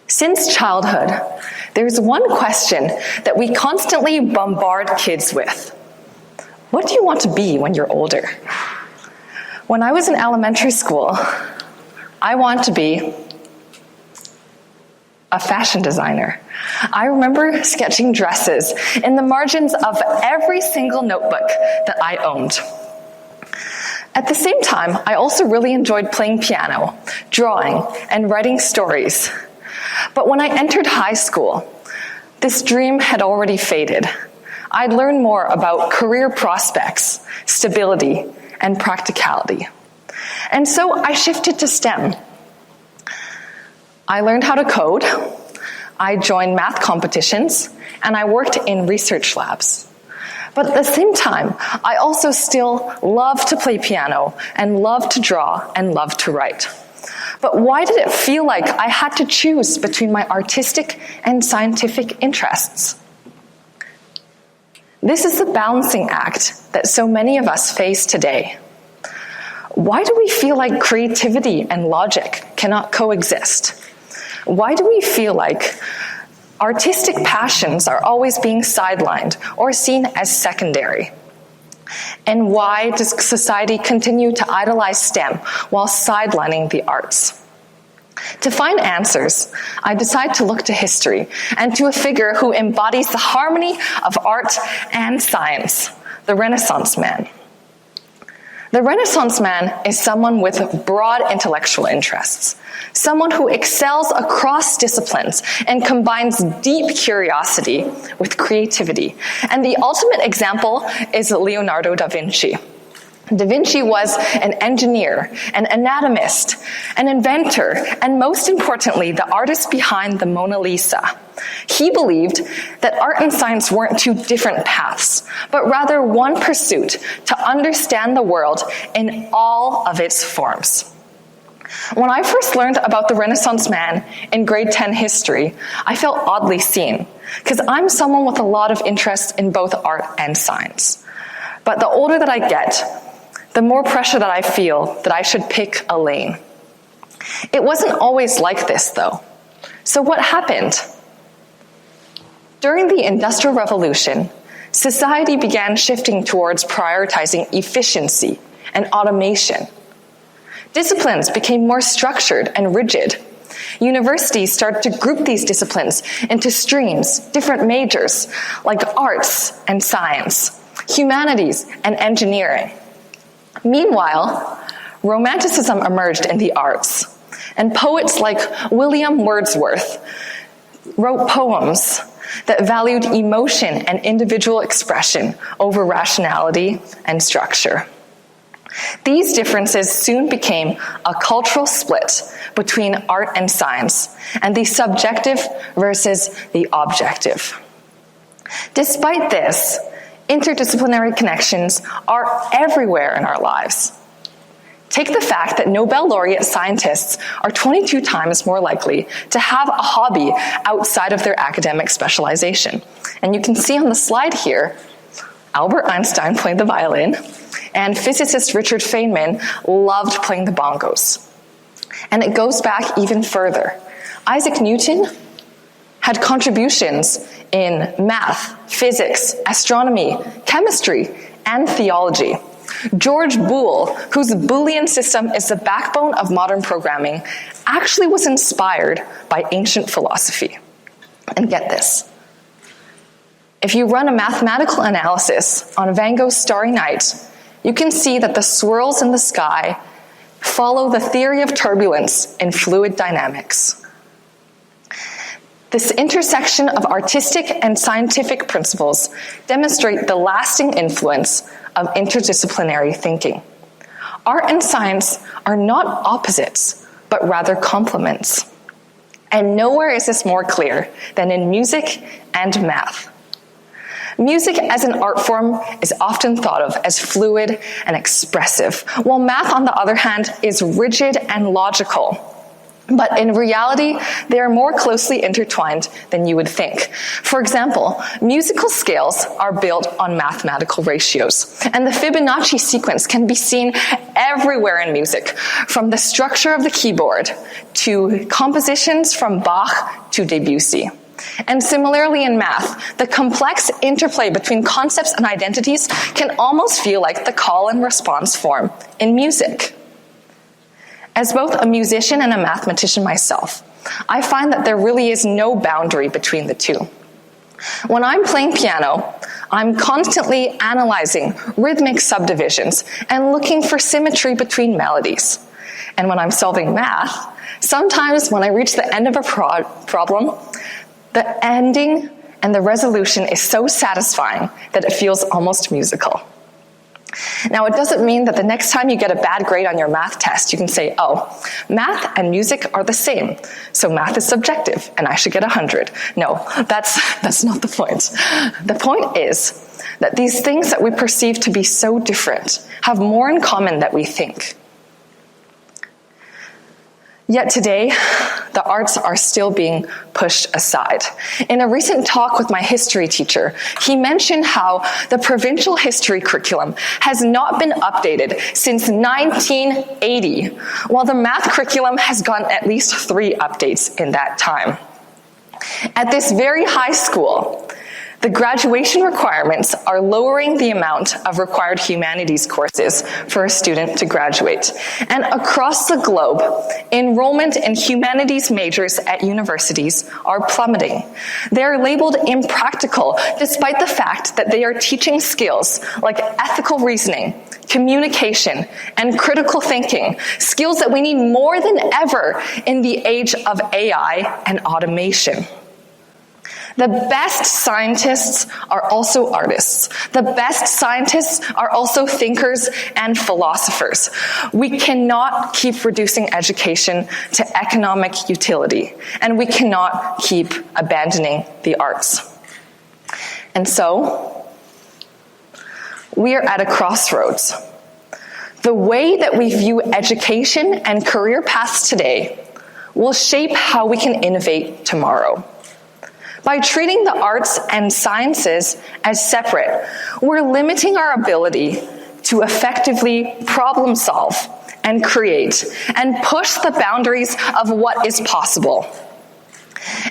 Since childhood, there's one question that we constantly bombard kids with. What do you want to be when you're older? When I was in elementary school, I wanted to be a fashion designer. I remember sketching dresses in the margins of every single notebook that I owned. At the same time, I also really enjoyed playing piano, drawing, and writing stories. But when I entered high school, this dream had already faded. I'd learned more about career prospects, stability, and practicality. And so I shifted to STEM. I learned how to code, I joined math competitions, and I worked in research labs. But at the same time, I also still love to play piano, and love to draw, and love to write. But why did it feel like I had to choose between my artistic and scientific interests? This is the balancing act that so many of us face today. Why do we feel like creativity and logic cannot coexist? Why do we feel like artistic passions are always being sidelined or seen as secondary? And why does society continue to idolize STEM while sidelining the arts? To find answers, I decide to look to history and to a figure who embodies the harmony of art and science, the Renaissance man. The Renaissance man is someone with broad intellectual interests, someone who excels across disciplines and combines deep curiosity with creativity. And the ultimate example is Leonardo da Vinci. Da Vinci was an engineer, an anatomist, an inventor, and most importantly, the artist behind the Mona Lisa. He believed that art and science weren't two different paths, but rather one pursuit to understand the world in all of its forms. When I first learned about the Renaissance man in grade 10 history, I felt oddly seen, because I'm someone with a lot of interest in both art and science. But the older that I get, the more pressure that I feel that I should pick a lane. It wasn't always like this, though. So what happened? During the Industrial Revolution, society began shifting towards prioritizing efficiency and automation. Disciplines became more structured and rigid. Universities started to group these disciplines into streams, different majors, like arts and science, humanities and engineering. Meanwhile, Romanticism emerged in the arts, and poets like William Wordsworth wrote poems that valued emotion and individual expression over rationality and structure. These differences soon became a cultural split between art and science, and the subjective versus the objective. Despite this, interdisciplinary connections are everywhere in our lives. Take the fact that Nobel laureate scientists are 22 times more likely to have a hobby outside of their academic specialization. And you can see on the slide here, Albert Einstein played the violin, and physicist Richard Feynman loved playing the bongos. And it goes back even further. Isaac Newton had contributions in math, physics, astronomy, chemistry, and theology. George Boole, whose Boolean system is the backbone of modern programming, actually was inspired by ancient philosophy. And get this. If you run a mathematical analysis on Van Gogh's Starry Night, you can see that the swirls in the sky follow the theory of turbulence in fluid dynamics. This intersection of artistic and scientific principles demonstrate the lasting influence of interdisciplinary thinking. Art and science are not opposites, but rather complements. And nowhere is this more clear than in music and math. Music as an art form is often thought of as fluid and expressive, while math, on the other hand, is rigid and logical. But in reality, they are more closely intertwined than you would think. For example, musical scales are built on mathematical ratios, and the Fibonacci sequence can be seen everywhere in music, from the structure of the keyboard to compositions from Bach to Debussy. And similarly in math, the complex interplay between concepts and identities can almost feel like the call and response form in music. As both a musician and a mathematician myself, I find that there really is no boundary between the two. When I'm playing piano, I'm constantly analyzing rhythmic subdivisions and looking for symmetry between melodies. And when I'm solving math, sometimes when I reach the end of a problem, the ending and the resolution is so satisfying that it feels almost musical. Now, it doesn't mean that the next time you get a bad grade on your math test, you can say, oh, math and music are the same, so math is subjective, and I should get 100. No, that's not the point. The point is that these things that we perceive to be so different have more in common than we think. Yet today, the arts are still being pushed aside. In a recent talk with my history teacher, he mentioned how the provincial history curriculum has not been updated since 1980, while the math curriculum has gotten at least 3 updates in that time. At this very high school, the graduation requirements are lowering the amount of required humanities courses for a student to graduate. And across the globe, enrollment in humanities majors at universities are plummeting. They are labeled impractical, despite the fact that they are teaching skills like ethical reasoning, communication, and critical thinking, skills that we need more than ever in the age of AI and automation. The best scientists are also artists. The best scientists are also thinkers and philosophers. We cannot keep reducing education to economic utility, and we cannot keep abandoning the arts. And so, we are at a crossroads. The way that we view education and career paths today will shape how we can innovate tomorrow. By treating the arts and sciences as separate, we're limiting our ability to effectively problem solve and create and push the boundaries of what is possible.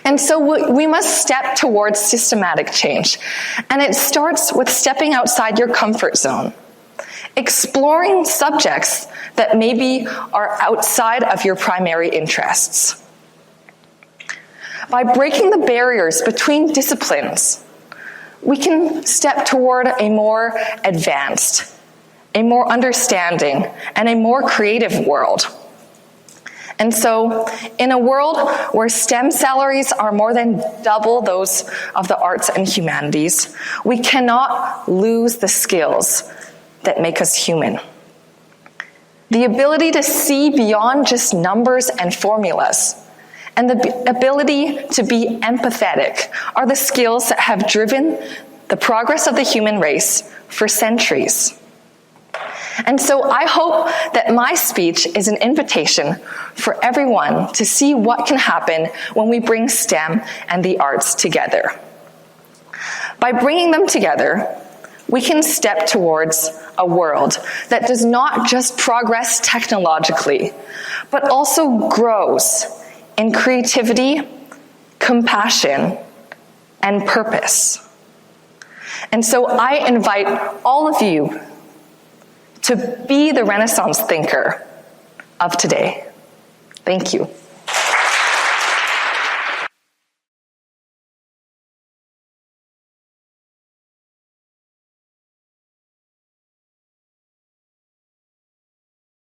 And so we must step towards systematic change. And it starts with stepping outside your comfort zone, exploring subjects that maybe are outside of your primary interests. By breaking the barriers between disciplines, we can step toward a more advanced, a more understanding, and a more creative world. And so, in a world where STEM salaries are more than double those of the arts and humanities, we cannot lose the skills that make us human. The ability to see beyond just numbers and formulas, and the ability to be empathetic are the skills that have driven the progress of the human race for centuries. And so I hope that my speech is an invitation for everyone to see what can happen when we bring STEM and the arts together. By bringing them together, we can step towards a world that does not just progress technologically, but also grows in creativity, compassion, and purpose. And so I invite all of you to be the Renaissance thinker of today. Thank you.